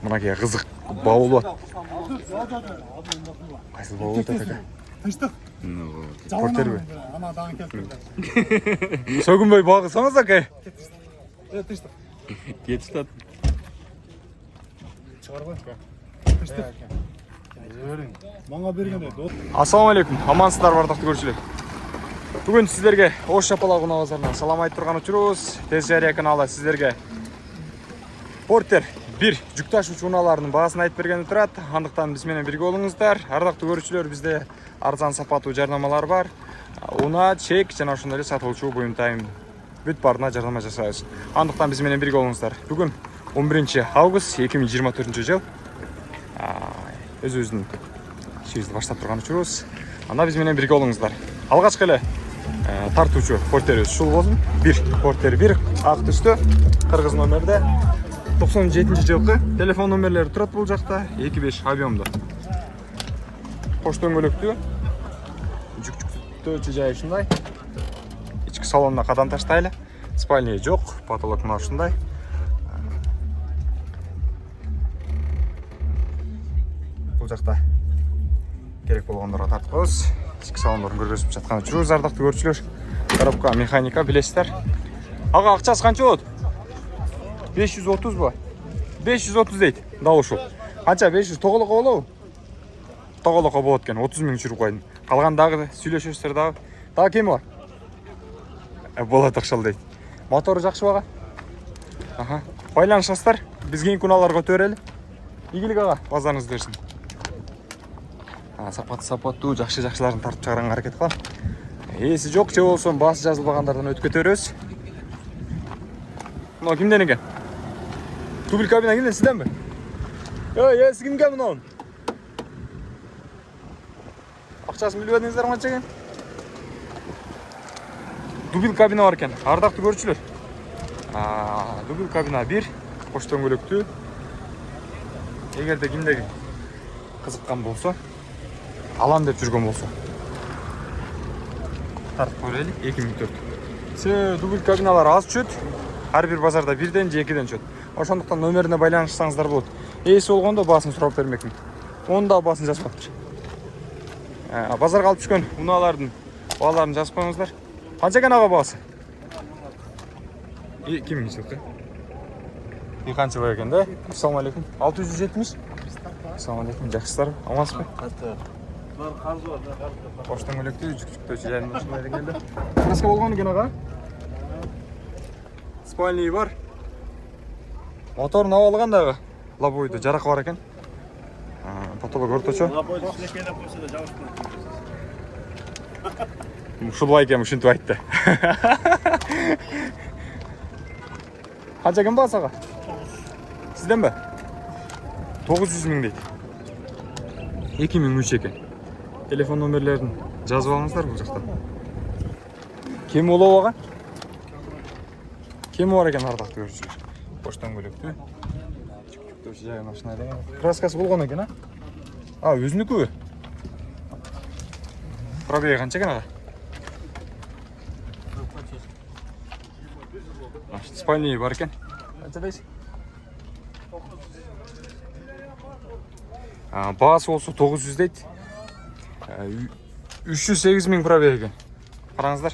Мынакей қызық бауыл бар. Қайсы бауыл атады? Тыштық. Портер бе? Анадан келтірді. Сөгінбей бағысаңыз әке. Тыштық. Кетістат. Шығар ғой. Тыштық. Маңа бергенде. Ассалаумалейкум, амансыздар бардақты көршілер. Бүгін сіздерге Ош Шапалақ ұна базарынан салам айтып тұрған учурубуз. Тез жария каналы сіздерге Портер 1 жүк ташуучу унааларынын баасын айтып бергени турат. Андыктан биз менен бирге болуңуздар. Ардактуу көрүүчүлөр, бизде арзан сапаттуу жарнамалар бар. Уна, чек жана ошондой эле сатылуучу буюм-тайым бүт баарына жардама жасайбыз. Андыктан биз менен бирге болуңуздар. Бүгүн 11 август 2024 жыл. Өзүбүздүн ишибизди баштап турган учурубуз. Анда биз менен бирге болуңуздар. Алгачкы эле тартуучу портерибиз ушул болсун. 1 Портер 1 ак түстө, кыргыз номерде. 97-жылкы телефон номерлери турат бул жакта. 25 объемдо. Кош дөңгөлөктүү. Жүк жайы ушундай. Ички салонуна кадан таштайлы. Спальня жок, потолок мына ушундай. Бул жакта керек болгондорго тартып коебуз. Ички салондорун көргөзүп жаткан учурубуз, ардактуу көрүүчүлөр. Коробка механика билесиздер. Ага, акчасы канча болот? 530 бу. 530 дейт. Да ушул. Канча 500 тоголокко болобу? Тоголокко болот экен. 30 миң жүрүп койдум. Калган дагы сүйлөшөсүздөр дагы. Дагы кем бар? Болот окшол дейт. Мотору жакшы бага? Аха. Байланышасыздар. Биз кийинки унааларга өтөрөлү. Ийгилик ага, базарыңыз берсин. Сапаттуу жакшы-жакшыларын тартып чыгарганга аракет кылам. Эси жок же болсо баасы жазылбагандардан өткө төрөбүз. Мына кимден экен? Дубль кабина кимден, сизденби? Эси кимге мунун? Акчасын билбедиңиздер канча экен? Дубль кабина бар экен. Ардактуу көрүүчүлөр. Дубль кабина 1, кош дөңгөлөктүү. Эгерде кимдеги кызыккан болсо, алам деп жүргөн болсо, тартып көрөлү. 2004. Дубль кабиналар аз түшөт. Ар бир базарда 1ден же 2ден түшөт. Ошондуктан номерине байланышсаңыздар болот. Эси болгондо баасын сурап бермекмин. Onun da baaсын жазбаптыр. Базарга алып түшкөн унаалардын бааларын жазып коюңуздар. Канча экен ага баасы? 2000 жылкы. И канча бай экен да? Ассаламу алейкум. 670. Ассаламу алейкум. Жакшысыздар? Амансызбы? Бар карыз бар, карыз. Кош дөңгөлөктүү, жүк жайын ушундай дегенде. Краска болгон экен ага. Спальня бар. Моторун абалган дагы. Лобойду жаракы бар экен. Потолок орточо. Лобойду силекелеп койсо да жабышпайт. Ушул экен, ушинтип айтты. Канча экен баасы ага? Сизденби? 900 миң дейт. 2003 экен. Телефон номерлерин жазып алыңыздар бул жакта. Кем болобу ага? Кем бар экен, ардактуу көрүүчүлөр. Кош дөңгөлөктүү. Жай машина деген. Краскасы болгон экен, өзүнүкүбү? Пробеги канча экен ага? Спальня бар экен. Канча дейсиз? Баасы болсо 900 дейт. 308 миң пробеги экен. Караңыздар.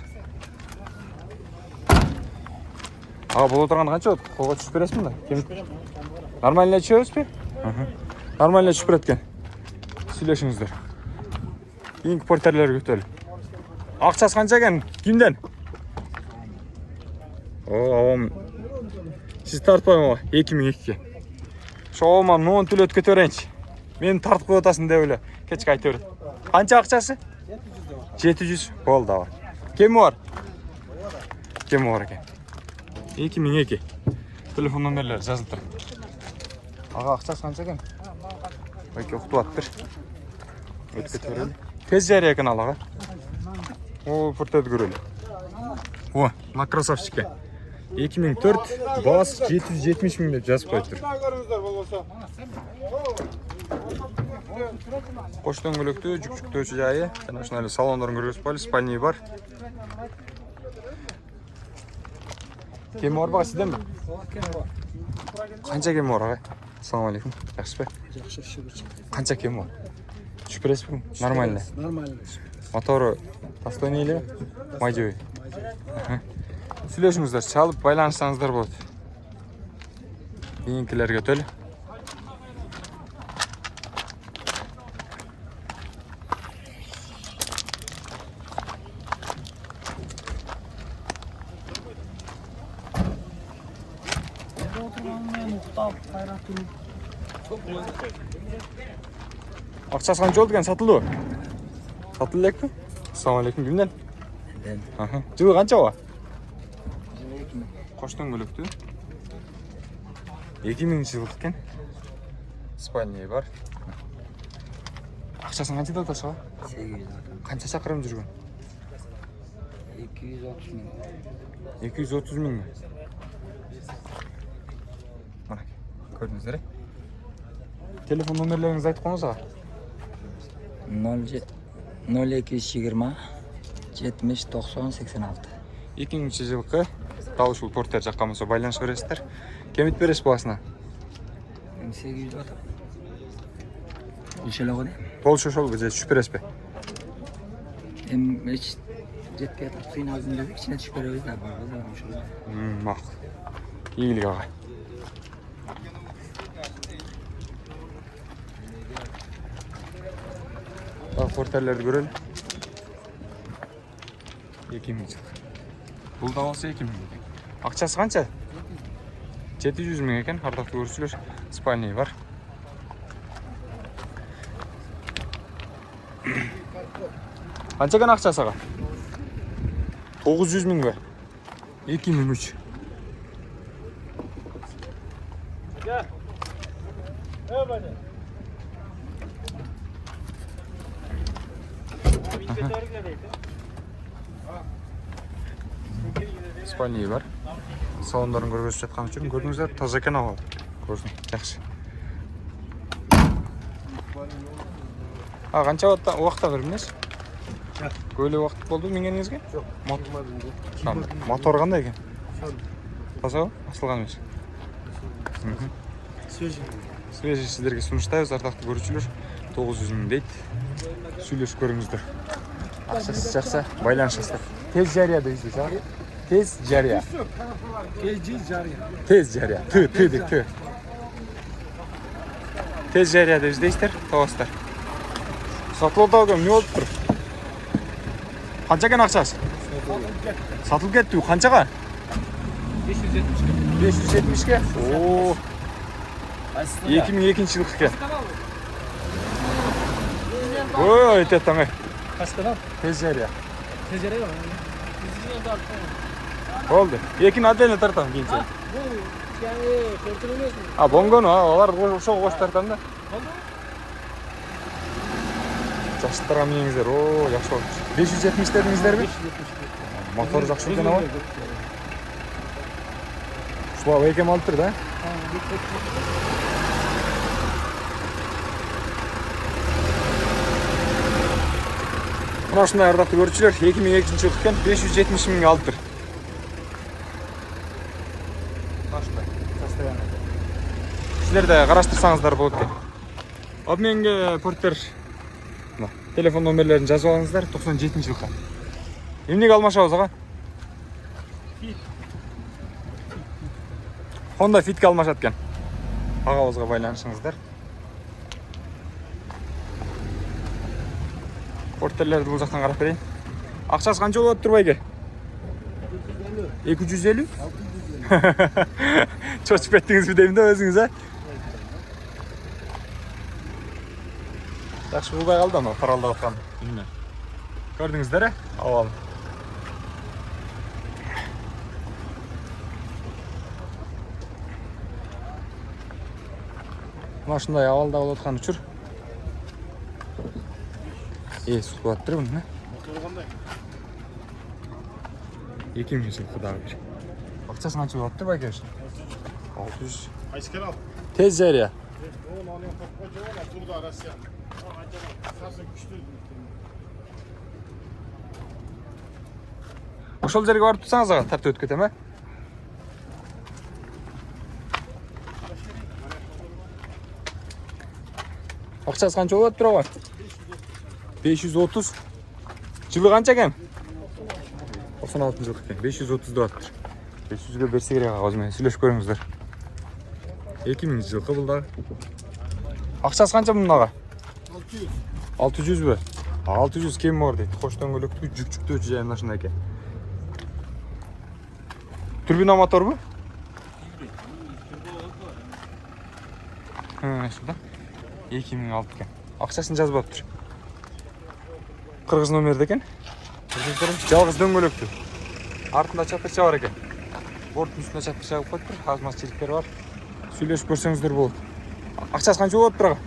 Боло турган канча болот? Колго түшүп бересизби да? Нормально түшөбүзбү? Нормально түшүп берет экен. Сүйлөшүңүздөр. Кийинки портерлерге өтөлү. Акчасы канча экен? Кимден? Авам. Сиз тартпайбы? 2002. Шоума нон төлөт көтөрөйүнчү. Мени тартып коюп атасың деп эле кечке айтып берет. Канча акчасы? 700. Болду аба. Кеми бар? Кеми бар экен. 2002. Телефон номерлери жазылып тур. Ага, акчасы канча экен? Байке уктуп аттыр. Өтүп көрөлү. Тез жарыя экен ал ага. Портет көрөлү. На красавчикке. 2004 баас 770 миң деп жазып коюптур. Кош дөңгөлөктүү, жүк жайы, жана ушундай салондорун көргөзүп коелу, спальня бар. Кеми бар бага сизденби? Канча кеми бар ага? Assalomu alaykum. Yaxshimi? Yaxshi, shukr. Qancha kem bor? Shupresmi? Нормально. Нормально. Motori Tastoniyli, Majoi. Сөйлесіңіздер, çalıp байланышсаңыздар болады. Keyingilarga to'l. Ақшасы қанша болды екен, сатылды ма? Сатылды екен? Ассалаумағалейкум, кімден? Аха. Жылы қанша ба? Қоштың бөлікті. 2000 жылдық екен. Спальный бар. Ақшасын қанша да таша? 800. Қанша шақырым жүрген? 230 мың. 230 мың. Mana көрдіңіздер. Телефон номерлеріңізді айтып қойыңыз аға. 0220 70 90 86. 2000 жылқы Талышул порттар жаққа болса байланыс бересіздер. Кемет бересіз баласына? 800 атап. Ишеле ғой. Толшы шол біз түшіп бересіз бе? Hiç жетпей атып қиналдым дедік, ішіне түшіп береміз да бар ғой. Мақұл. Игілік аға. Порттарларды көрелі. 2000 жылқы. Бұл да болса 2000 екен. Ақшасы қанша? 700 мың екен, ардақты көрушілер. Спальный бар. Қанша екен ақшасы аға? 900 мың ба? 2003. Спальный бар. Салондарын көргізіп жатқан үшін көрдіңіздер, таза екен ау. Көрсін, жақсы. Қанша уақытта кірмес? Көйле уақыт болды мінгеніңізге? Жоқ, мотор қандай екен? Таза, асылған емес. Свежий сіздерге сұныштайыз, ардақты көрушілер. 900 мың дейді. Сөйлесіп көріңіздер. Ақшасы жақса, байланыс жасап. Тез жария дейсіз, а? Tez жария. Tez жария. Tı dik tı. Tez жария деп іздейсіздер, табасыздар. Сатылды ау, не болып тұр? Қанша екен ақшасы? Сатылып кетті, қаншаға? 570-ке? Ооо. 2002 жылғы екен. Ой, өтет таңай. Tez жария. Oldu. Ekin adayla tartan gençler. Bongonu олар ошол кош тартам да. Жаштарға меніңіздер. О, жақсы болды. 570 дедіңіздер бе? Мотор жақсы екен ау. Шулап екем алып тұр да. Мына ушундай ардақты көрүүчүлөр 2002 жылы екен 570 миңге алып тұр. Сіздер де қараштырсаңыздар болады екен. Обменге порттар телефон номерлерін жазып алыңыздар 97 жылға. Емнеге алмашабыз аға? Honda Fit'ке алмашат екен. Ағауызға байланышыңыздар. Порттерлерді бұл жақтан қарап берейін. Ақшасы қанша болады тұр байке? 250? Çocuk ettiniz bir deyim de özünüz ha. Yaxşı bulbay qaldı ama paralda atқан bilmem. Gördünüzler ha? Avalım. Maşınday avalda atқан uçur. Su attır bunu ne? Motoru qanday? 2000 жылқы дағы бір. Ақшасы қанша болады деп әкелші? 600. Qaysi kanal? Tez жария. Turda Rusya. Sarsa күшті. Ошол жерге барып тұрсаңыз аға, тартып өтіп кетем, Акчасы канча болот бирок? 530. Жылы канча экен? 96 жыл экен. 530 деп атыптыр. 500ге берсе керек агы менен сүйлөшүп көрүңүздөр. 2000 жылкы бул дагы. Акчасы канча мунага? 600. 600 бі? 600 кем бар дейді. Қош дөңгелектүү жүк-жүктүү жайын машина екен. Турбина мотор бу? Шуда. 2006 екен. Ақшасын жазып атыр. Қырғыз номерді екен. Жалғыз дөңгелектүү. Артында чатырча бар екен. Борттың үстүнө чатырча қойып тұр. Аз-маз чириктер бар. Сүйлөшүп көрсөңүздөр болот. Ақшасы канча болот бирок?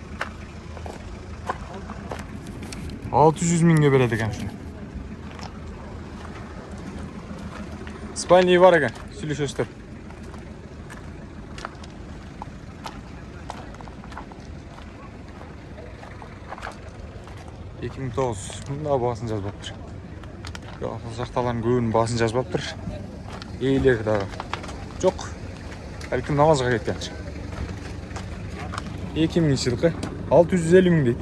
600 миңге береді екен шunu. Спальный бар екен, сүйлөшөсүздөр. Мында баасын жазып атыр. Бұл жақталарын көбінің баасын жазып атыр. Эйлер дагы жок. Бәлким намазга кеткендир. 2000 жылкы 650 миң дейт.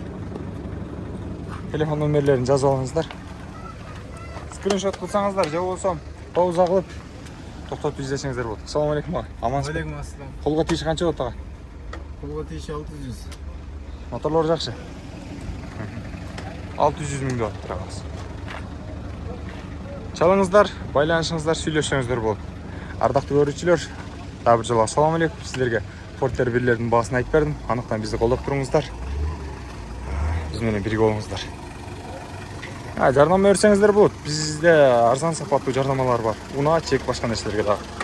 Телефон номерлерін жазып алыңыздар. Скриншот кылсаңыздар, же болсо пауза кылып токтотуп излесеңиздер болот. Ассаламу алейкум ага. Амансызбы? Алейкум ассалам. Колго тийиши канча болот ага? Колго тийиши 600. Моторлор жакшы. 600 миң деп атыр агасы. Чалыңыздар, байланышыңыздар, сүйлөшсөңүздөр болот. Ардактуу көрүүчүлөр, дагы бир жолу ассаламу алейкум. Силерге Porter 1-лердин баасын айтып бердим. Анықтан бизди колдоп туруңуздар. Биз менен бирге болуңуздар. Жарнама берсеңиздер болот. Бизде арзан сапаттуу жарнамалар бар. Унаа, чек, башка нерселерге дагы.